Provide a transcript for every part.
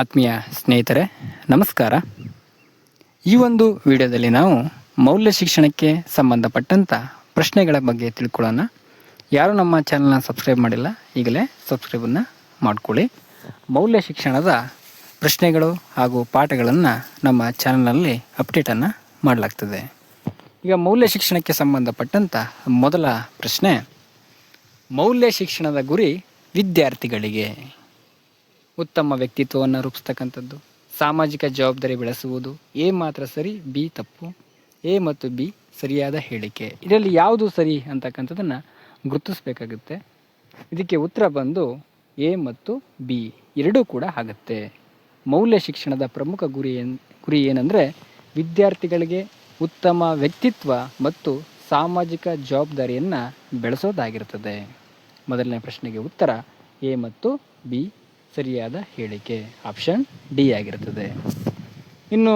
ಆತ್ಮೀಯ ಸ್ನೇಹಿತರೆ ನಮಸ್ಕಾರ. ಈ ಒಂದು ವಿಡಿಯೋದಲ್ಲಿ ನಾವು ಮೌಲ್ಯ ಶಿಕ್ಷಣಕ್ಕೆ ಸಂಬಂಧಪಟ್ಟಂಥ ಪ್ರಶ್ನೆಗಳ ಬಗ್ಗೆ ತಿಳ್ಕೊಳ್ಳೋಣ. ಯಾರು ನಮ್ಮ ಚಾನಲ್ನ ಸಬ್ಸ್ಕ್ರೈಬ್ ಮಾಡಿಲ್ಲ, ಈಗಲೇ ಸಬ್ಸ್ಕ್ರೈಬನ್ನು ಮಾಡಿಕೊಳ್ಳಿ. ಮೌಲ್ಯ ಶಿಕ್ಷಣದ ಪ್ರಶ್ನೆಗಳು ಹಾಗೂ ಪಾಠಗಳನ್ನು ನಮ್ಮ ಚಾನಲ್ನಲ್ಲಿ ಅಪ್ಡೇಟನ್ನು ಮಾಡಲಾಗ್ತದೆ. ಈಗ ಮೌಲ್ಯ ಶಿಕ್ಷಣಕ್ಕೆ ಸಂಬಂಧಪಟ್ಟಂಥ ಮೊದಲ ಪ್ರಶ್ನೆ, ಮೌಲ್ಯ ಶಿಕ್ಷಣದ ಗುರಿ ವಿದ್ಯಾರ್ಥಿಗಳಿಗೆ ಉತ್ತಮ ವ್ಯಕ್ತಿತ್ವವನ್ನು ರೂಪಿಸ್ತಕ್ಕಂಥದ್ದು, ಸಾಮಾಜಿಕ ಜವಾಬ್ದಾರಿ ಬೆಳೆಸುವುದು. ಎ ಮಾತ್ರ ಸರಿ, ಬಿ ತಪ್ಪು. ಎ ಮತ್ತು ಬಿ ಸರಿಯಾದ ಹೇಳಿಕೆ. ಇದರಲ್ಲಿ ಯಾವುದು ಸರಿ ಅಂತಕ್ಕಂಥದ್ದನ್ನು ಗುರುತಿಸಬೇಕಾಗುತ್ತೆ. ಇದಕ್ಕೆ ಉತ್ತರ ಬಂದು ಎ ಮತ್ತು ಬಿ ಎರಡೂ ಕೂಡ ಆಗುತ್ತೆ. ಮೌಲ್ಯ ಶಿಕ್ಷಣದ ಪ್ರಮುಖ ಗುರಿ ಏನಂದರೆ ವಿದ್ಯಾರ್ಥಿಗಳಿಗೆ ಉತ್ತಮ ವ್ಯಕ್ತಿತ್ವ ಮತ್ತು ಸಾಮಾಜಿಕ ಜವಾಬ್ದಾರಿಯನ್ನು ಬೆಳೆಸೋದಾಗಿರ್ತದೆ. ಮೊದಲನೇ ಪ್ರಶ್ನೆಗೆ ಉತ್ತರ ಎ ಮತ್ತು ಬಿ ಸರಿಯಾದ ಹೇಳಿಕೆ, ಆಪ್ಷನ್ ಡಿ ಆಗಿರುತ್ತದೆ. ಇನ್ನು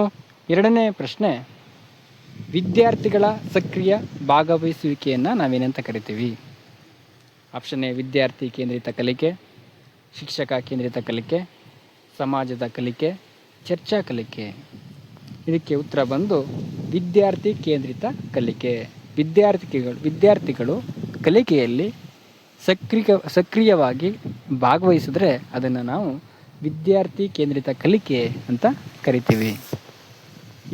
ಎರಡನೇ ಪ್ರಶ್ನೆ, ವಿದ್ಯಾರ್ಥಿಗಳ ಸಕ್ರಿಯ ಭಾಗವಹಿಸುವಿಕೆಯನ್ನು ನಾವೇನಂತ ಕರಿತೀವಿ? ಆಪ್ಷನ್ ಎ ವಿದ್ಯಾರ್ಥಿ ಕೇಂದ್ರಿತ ಕಲಿಕೆ, ಶಿಕ್ಷಕ ಕೇಂದ್ರಿತ ಕಲಿಕೆ, ಸಮಾಜದ ಕಲಿಕೆ, ಚರ್ಚಾ ಕಲಿಕೆ. ಇದಕ್ಕೆ ಉತ್ತರ ಬಂದು ವಿದ್ಯಾರ್ಥಿ ಕೇಂದ್ರಿತ ಕಲಿಕೆ. ವಿದ್ಯಾರ್ಥಿಗಳು ಕಲಿಕೆಯಲ್ಲಿ ಸಕ್ರಿಯವಾಗಿ ಭಾಗವಹಿಸಿದ್ರೆ ಅದನ್ನು ನಾವು ವಿದ್ಯಾರ್ಥಿ ಕೇಂದ್ರಿತ ಕಲಿಕೆ ಅಂತ ಕರಿತೀವಿ.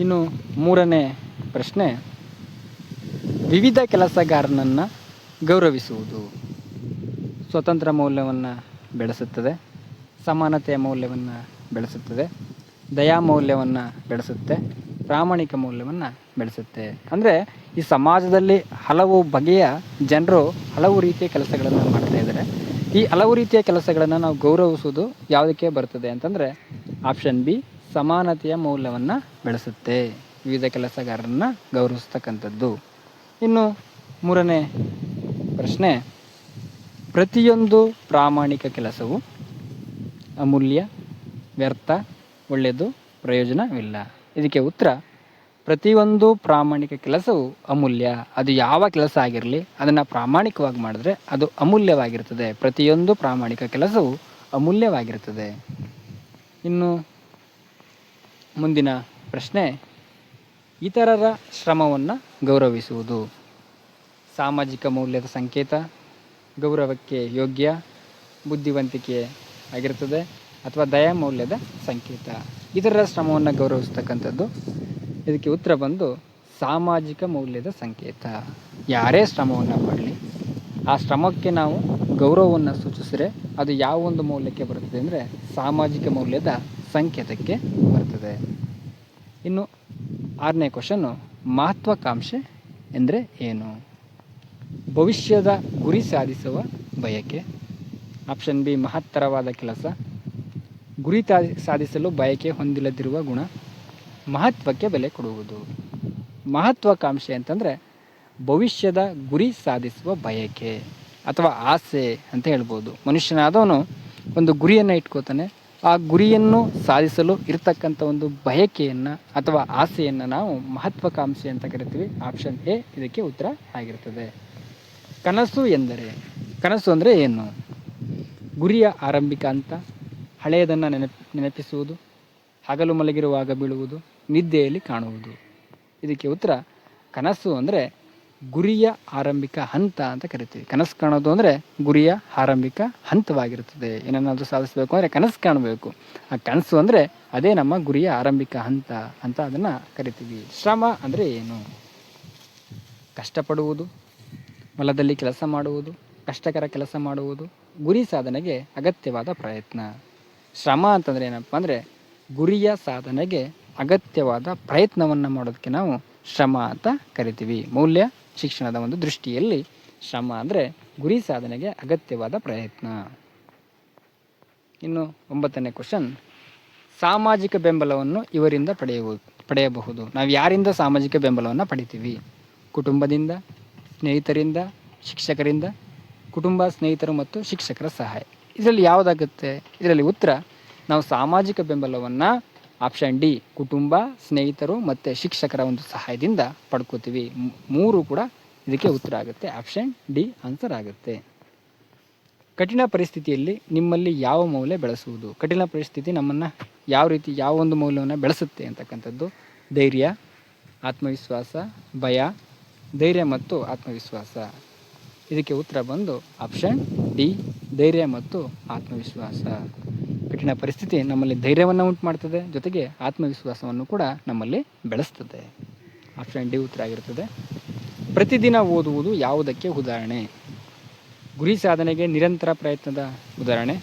ಇನ್ನು ಮೂರನೇ ಪ್ರಶ್ನೆ, ವಿವಿಧ ಕೆಲಸಗಾರನನ್ನು ಗೌರವಿಸುವುದು ಸ್ವತಂತ್ರ ಮೌಲ್ಯವನ್ನು ಬೆಳೆಸುತ್ತದೆ, ಸಮಾನತೆಯ ಮೌಲ್ಯವನ್ನು ಬೆಳೆಸುತ್ತದೆ, ದಯಾ ಮೌಲ್ಯವನ್ನು ಬೆಳೆಸುತ್ತೆ, ಪ್ರಾಮಾಣಿಕ ಮೌಲ್ಯವನ್ನು ಬೆಳೆಸುತ್ತೆ. ಅಂದರೆ ಈ ಸಮಾಜದಲ್ಲಿ ಹಲವು ಬಗೆಯ ಜನರು ಹಲವು ರೀತಿಯ ಕೆಲಸಗಳನ್ನು ಮಾಡ್ತಾ ಇದ್ದಾರೆ. ಈ ಹಲವು ರೀತಿಯ ಕೆಲಸಗಳನ್ನು ನಾವು ಗೌರವಿಸುವುದು ಯಾವುದಕ್ಕೆ ಬರ್ತದೆ ಅಂತಂದರೆ ಆಪ್ಷನ್ ಬಿ ಸಮಾನತೆಯ ಮೌಲ್ಯವನ್ನು ಬೆಳೆಸುತ್ತೆ, ವಿವಿಧ ಕೆಲಸಗಾರರನ್ನು ಗೌರವಿಸ್ತಕ್ಕಂಥದ್ದು. ಇನ್ನು ಮೂರನೇ ಪ್ರಶ್ನೆ, ಪ್ರತಿಯೊಂದು ಪ್ರಾಮಾಣಿಕ ಕೆಲಸವು ಅಮೂಲ್ಯ, ವ್ಯರ್ಥ, ಒಳ್ಳೆಯದು, ಪ್ರಯೋಜನವಿಲ್ಲ. ಇದಕ್ಕೆ ಉತ್ತರ ಪ್ರತಿಯೊಂದು ಪ್ರಾಮಾಣಿಕ ಕೆಲಸವು ಅಮೂಲ್ಯ. ಅದು ಯಾವ ಕೆಲಸ ಆಗಿರಲಿ ಅದನ್ನು ಪ್ರಾಮಾಣಿಕವಾಗಿ ಮಾಡಿದ್ರೆ ಅದು ಅಮೂಲ್ಯವಾಗಿರ್ತದೆ. ಪ್ರತಿಯೊಂದು ಪ್ರಾಮಾಣಿಕ ಕೆಲಸವು ಅಮೂಲ್ಯವಾಗಿರ್ತದೆ. ಇನ್ನು ಮುಂದಿನ ಪ್ರಶ್ನೆ, ಇತರರ ಶ್ರಮವನ್ನು ಗೌರವಿಸುವುದು ಸಾಮಾಜಿಕ ಮೌಲ್ಯದ ಸಂಕೇತ, ಗೌರವಕ್ಕೆ ಯೋಗ್ಯ, ಬುದ್ಧಿವಂತಿಕೆ ಆಗಿರ್ತದೆ ಅಥವಾ ದಯಾ ಮೌಲ್ಯದ ಸಂಕೇತ. ಇತರರ ಶ್ರಮವನ್ನು ಗೌರವಿಸ್ತಕ್ಕಂಥದ್ದು. ಇದಕ್ಕೆ ಉತ್ತರ ಬಂದು ಸಾಮಾಜಿಕ ಮೌಲ್ಯದ ಸಂಕೇತ. ಯಾರೇ ಶ್ರಮವನ್ನು ಮಾಡಲಿ ಆ ಶ್ರಮಕ್ಕೆ ನಾವು ಗೌರವವನ್ನು ಸೂಚಿಸಿದರೆ ಅದು ಯಾವ ಒಂದು ಮೌಲ್ಯಕ್ಕೆ ಬರುತ್ತದೆ ಅಂದರೆ ಸಾಮಾಜಿಕ ಮೌಲ್ಯದ ಸಂಕೇತಕ್ಕೆ ಬರ್ತದೆ. ಇನ್ನು ಆರನೇ ಕ್ವಶನ್ನು, ಮಹತ್ವಾಕಾಂಕ್ಷೆ ಎಂದರೆ ಏನು? ಭವಿಷ್ಯದ ಗುರಿ ಸಾಧಿಸುವ ಬಯಕೆ. ಆಪ್ಷನ್ ಬಿ ಮಹತ್ತರವಾದ ಕೆಲಸ, ಗುರಿ ಸಾಧಿಸಲು ಬಯಕೆ ಹೊಂದಿಲ್ಲದಿರುವ ಗುಣ, ಮಹತ್ವಕ್ಕೆ ಬೆಲೆ ಕೊಡುವುದು. ಮಹತ್ವಾಕಾಂಕ್ಷೆ ಅಂತಂದರೆ ಭವಿಷ್ಯದ ಗುರಿ ಸಾಧಿಸುವ ಬಯಕೆ ಅಥವಾ ಆಸೆ ಅಂತ ಹೇಳ್ಬೋದು. ಮನುಷ್ಯನಾದವನು ಒಂದು ಗುರಿಯನ್ನು ಇಟ್ಕೋತಾನೆ. ಆ ಗುರಿಯನ್ನು ಸಾಧಿಸಲು ಇರತಕ್ಕಂಥ ಒಂದು ಬಯಕೆಯನ್ನು ಅಥವಾ ಆಸೆಯನ್ನು ನಾವು ಮಹತ್ವಾಕಾಂಕ್ಷೆ ಅಂತ ಕರಿತೀವಿ. ಆಪ್ಷನ್ ಎ ಇದಕ್ಕೆ ಉತ್ತರ ಆಗಿರ್ತದೆ. ಕನಸು ಅಂದರೆ ಏನು? ಗುರಿಯ ಆರಂಭಿಕ ಹಂತ, ಹಳೆಯದನ್ನು ನೆನಪಿಸುವುದು, ಹಗಲು ಮಲಗಿರುವಾಗ ಬೀಳುವುದು, ನಿದ್ದೆಯಲ್ಲಿ ಕಾಣುವುದು. ಇದಕ್ಕೆ ಉತ್ತರ ಕನಸು ಅಂದರೆ ಗುರಿಯ ಆರಂಭಿಕ ಹಂತ ಅಂತ ಕರಿತೀವಿ. ಕನಸು ಕಾಣೋದು ಅಂದರೆ ಗುರಿಯ ಆರಂಭಿಕ ಹಂತವಾಗಿರುತ್ತದೆ. ಏನನ್ನಾದರೂ ಸಾಧಿಸಬೇಕು ಅಂದರೆ ಕನಸು ಕಾಣಬೇಕು. ಆ ಕನಸು ಅಂದರೆ ಅದೇ ನಮ್ಮ ಗುರಿಯ ಆರಂಭಿಕ ಹಂತ ಅಂತ ಅದನ್ನು ಕರಿತೀವಿ. ಶ್ರಮ ಅಂದರೆ ಏನು? ಕಷ್ಟಪಡುವುದು, ಹೊಲದಲ್ಲಿ ಕೆಲಸ ಮಾಡುವುದು, ಕಷ್ಟಕರ ಕೆಲಸ ಮಾಡುವುದು, ಗುರಿ ಸಾಧನೆಗೆ ಅಗತ್ಯವಾದ ಪ್ರಯತ್ನ. ಶ್ರಮ ಅಂತಂದರೆ ಏನಪ್ಪ ಅಂದರೆ ಗುರಿಯ ಸಾಧನೆಗೆ ಅಗತ್ಯವಾದ ಪ್ರಯತ್ನವನ್ನು ಮಾಡೋದಕ್ಕೆ ನಾವು ಶ್ರಮ ಅಂತ ಕರಿತೀವಿ. ಮೌಲ್ಯ ಶಿಕ್ಷಣದ ಒಂದು ದೃಷ್ಟಿಯಲ್ಲಿ ಶ್ರಮ ಅಂದರೆ ಗುರಿ ಸಾಧನೆಗೆ ಅಗತ್ಯವಾದ ಪ್ರಯತ್ನ. ಇನ್ನು 9ನೇ ಕ್ವಶನ್, ಸಾಮಾಜಿಕ ಬೆಂಬಲವನ್ನು ಇವರಿಂದ ಪಡೆಯಬಹುದು. ನಾವು ಯಾರಿಂದ ಸಾಮಾಜಿಕ ಬೆಂಬಲವನ್ನು ಪಡಿತೀವಿ? ಕುಟುಂಬದಿಂದ, ಸ್ನೇಹಿತರಿಂದ, ಶಿಕ್ಷಕರಿಂದ. ಕುಟುಂಬ, ಸ್ನೇಹಿತರು ಮತ್ತು ಶಿಕ್ಷಕರ ಸಹಾಯ. ಇದರಲ್ಲಿ ಯಾವುದಾಗುತ್ತೆ? ಇದರಲ್ಲಿ ಉತ್ತರ ನಾವು ಸಾಮಾಜಿಕ ಬೆಂಬಲವನ್ನು ಆಪ್ಷನ್ ಡಿ ಕುಟುಂಬ, ಸ್ನೇಹಿತರು ಮತ್ತು ಶಿಕ್ಷಕರ ಒಂದು ಸಹಾಯದಿಂದ ಪಡ್ಕೋತೀವಿ. ಮೂರು ಕೂಡ ಇದಕ್ಕೆ ಉತ್ತರ ಆಗುತ್ತೆ. ಆಪ್ಷನ್ ಡಿ ಆನ್ಸರ್ ಆಗುತ್ತೆ. ಕಠಿಣ ಪರಿಸ್ಥಿತಿಯಲ್ಲಿ ನಿಮ್ಮಲ್ಲಿ ಯಾವ ಮೌಲ್ಯ ಬೆಳೆಸುವುದು? ಕಠಿಣ ಪರಿಸ್ಥಿತಿ ನಮ್ಮನ್ನು ಯಾವ ರೀತಿ ಯಾವ ಒಂದು ಮೌಲ್ಯವನ್ನು ಬೆಳೆಸುತ್ತೆ ಅಂತಕ್ಕಂಥದ್ದು ಧೈರ್ಯ, ಆತ್ಮವಿಶ್ವಾಸ, ಭಯ, ಧೈರ್ಯ ಮತ್ತು ಆತ್ಮವಿಶ್ವಾಸ. ಇದಕ್ಕೆ ಉತ್ತರ ಬಂದು ಆಪ್ಷನ್ ಡಿ, ಧೈರ್ಯ ಮತ್ತು ಆತ್ಮವಿಶ್ವಾಸ. ಕಠಿಣ ಪರಿಸ್ಥಿತಿ ನಮ್ಮಲ್ಲಿ ಧೈರ್ಯವನ್ನು ಉಂಟು ಮಾಡ್ತದೆ, ಜೊತೆಗೆ ಆತ್ಮವಿಶ್ವಾಸವನ್ನು ಕೂಡ ನಮ್ಮಲ್ಲಿ ಬೆಳೆಸ್ತದೆ. ಆಪ್ಷನ್ ಡಿ ಉತ್ತರ ಆಗಿರ್ತದೆ. ಪ್ರತಿದಿನ ಓದುವುದು ಯಾವುದಕ್ಕೆ ಉದಾಹರಣೆ? ಗುರಿ ಸಾಧನೆಗೆ ನಿರಂತರ ಪ್ರಯತ್ನದ ಉದಾಹರಣೆ,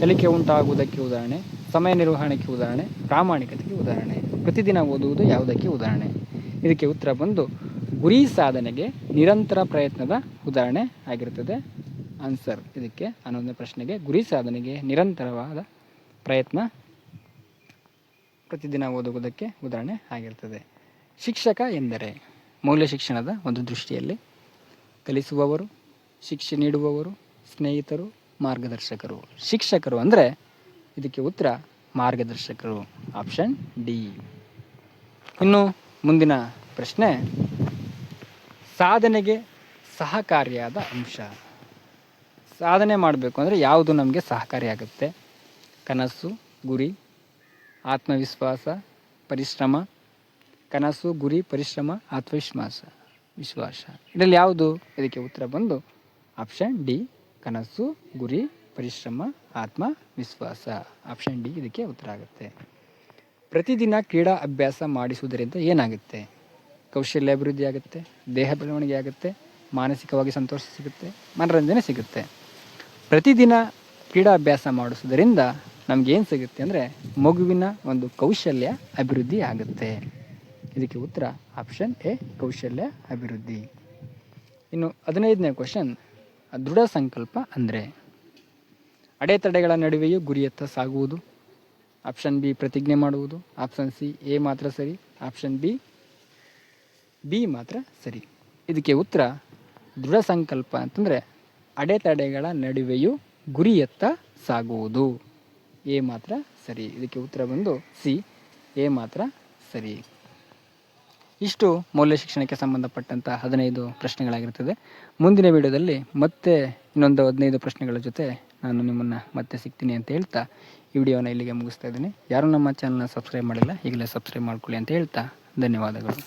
ಕಲಿಕೆ ಉಂಟಾಗುವುದಕ್ಕೆ ಉದಾಹರಣೆ, ಸಮಯ ನಿರ್ವಹಣೆಗೆ ಉದಾಹರಣೆ, ಪ್ರಾಮಾಣಿಕತೆಗೆ ಉದಾಹರಣೆ. ಪ್ರತಿದಿನ ಓದುವುದು ಯಾವುದಕ್ಕೆ ಉದಾಹರಣೆ? ಇದಕ್ಕೆ ಉತ್ತರ ಬಂದು ಗುರಿ ಸಾಧನೆಗೆ ನಿರಂತರ ಪ್ರಯತ್ನದ ಉದಾಹರಣೆ ಆಗಿರ್ತದೆ. ಆನ್ಸರ್ ಇದಕ್ಕೆ 11ನೇ ಪ್ರಶ್ನೆಗೆ ಗುರಿ ಸಾಧನೆಗೆ ನಿರಂತರವಾದ ಪ್ರಯತ್ನ ಪ್ರತಿದಿನ ಓದುವುದಕ್ಕೆ ಉದಾಹರಣೆ ಆಗಿರ್ತದೆ. ಶಿಕ್ಷಕ ಎಂದರೆ ಮೌಲ್ಯ ಶಿಕ್ಷಣದ ಒಂದು ದೃಷ್ಟಿಯಲ್ಲಿ ಕಲಿಸುವವರು, ಶಿಕ್ಷೆ ನೀಡುವವರು, ಸ್ನೇಹಿತರು, ಮಾರ್ಗದರ್ಶಕರು. ಶಿಕ್ಷಕರು ಅಂದರೆ ಇದಕ್ಕೆ ಉತ್ತರ ಮಾರ್ಗದರ್ಶಕರು. Option D. ಇನ್ನು ಮುಂದಿನ ಪ್ರಶ್ನೆ, ಸಾಧನೆಗೆ ಸಹಕಾರಿಯಾದ ಅಂಶ. ಸಾಧನೆ ಮಾಡಬೇಕು ಅಂದರೆ ಯಾವುದು ನಮಗೆ ಸಹಕಾರಿಯಾಗುತ್ತೆ? ಕನಸು, ಗುರಿ, ಆತ್ಮವಿಶ್ವಾಸ, ಪರಿಶ್ರಮ. ಕನಸು, ಗುರಿ, ಪರಿಶ್ರಮ, ವಿಶ್ವಾಸ. ಇದರಲ್ಲಿ ಯಾವುದು? ಇದಕ್ಕೆ ಉತ್ತರ ಬಂದು ಆಪ್ಷನ್ ಡಿ, ಕನಸು, ಗುರಿ, ಪರಿಶ್ರಮ, ಆತ್ಮವಿಶ್ವಾಸ. ಆಪ್ಷನ್ ಡಿ ಇದಕ್ಕೆ ಉತ್ತರ ಆಗುತ್ತೆ. ಪ್ರತಿದಿನ ಕ್ರೀಡಾ ಅಭ್ಯಾಸ ಮಾಡಿಸುವುದರಿಂದ ಏನಾಗುತ್ತೆ? ಕೌಶಲ್ಯ ಅಭಿವೃದ್ಧಿ ಆಗುತ್ತೆ, ದೇಹ ಬೆಳವಣಿಗೆ ಆಗುತ್ತೆ, ಮಾನಸಿಕವಾಗಿ ಸಂತೋಷ ಸಿಗುತ್ತೆ, ಮನರಂಜನೆ ಸಿಗುತ್ತೆ. ಪ್ರತಿದಿನ ಕ್ರೀಡಾಭ್ಯಾಸ ಮಾಡಿಸೋದರಿಂದ ನಮಗೇನು ಸಿಗುತ್ತೆ ಅಂದರೆ ಮಗುವಿನ ಒಂದು ಕೌಶಲ್ಯ ಅಭಿವೃದ್ಧಿ ಆಗುತ್ತೆ. ಇದಕ್ಕೆ ಉತ್ತರ ಆಪ್ಷನ್ ಎ, ಕೌಶಲ್ಯ ಅಭಿವೃದ್ಧಿ. ಇನ್ನು 15ನೇ ಕ್ವಶನ್, ದೃಢ ಸಂಕಲ್ಪ ಅಂದರೆ? ಅಡೆತಡೆಗಳ ನಡುವೆಯೂ ಗುರಿಯತ್ತ ಸಾಗುವುದು. ಆಪ್ಷನ್ ಬಿ, ಪ್ರತಿಜ್ಞೆ ಮಾಡುವುದು. ಆಪ್ಷನ್ ಸಿ, ಎ ಮಾತ್ರ ಸರಿ. ಆಪ್ಷನ್ ಬಿ ಮಾತ್ರ ಸರಿ. ಇದಕ್ಕೆ ಉತ್ತರ ದೃಢ ಸಂಕಲ್ಪ ಅಂತಂದರೆ ಅಡೆತಡೆಗಳ ನಡುವೆಯೂ ಗುರಿಯತ್ತ ಸಾಗುವುದು. ಎ ಮಾತ್ರ ಸರಿ. ಇದಕ್ಕೆ ಉತ್ತರ ಬಂದು ಸಿ, ಎ ಮಾತ್ರ ಸರಿ. ಇಷ್ಟು ಮೌಲ್ಯ ಶಿಕ್ಷಣಕ್ಕೆ ಸಂಬಂಧಪಟ್ಟಂಥ 15 ಪ್ರಶ್ನೆಗಳಾಗಿರ್ತದೆ. ಮುಂದಿನ ವಿಡಿಯೋದಲ್ಲಿ ಮತ್ತೆ ಇನ್ನೊಂದು 15 ಪ್ರಶ್ನೆಗಳ ಜೊತೆ ನಾನು ನಿಮ್ಮನ್ನು ಮತ್ತೆ ಸಿಗ್ತೀನಿ ಅಂತ ಹೇಳ್ತಾ ಈ ವಿಡಿಯೋನ ಇಲ್ಲಿಗೆ ಮುಗಿಸ್ತಾ ಇದ್ದೀನಿ. ಯಾರು ನಮ್ಮ ಚಾನಲ್ನ ಸಬ್ಸ್ಕ್ರೈಬ್ ಮಾಡಿಲ್ಲ, ಈಗಲೇ ಸಬ್ಸ್ಕ್ರೈಬ್ ಮಾಡ್ಕೊಳ್ಳಿ ಅಂತ ಹೇಳ್ತಾ ಧನ್ಯವಾದಗಳು.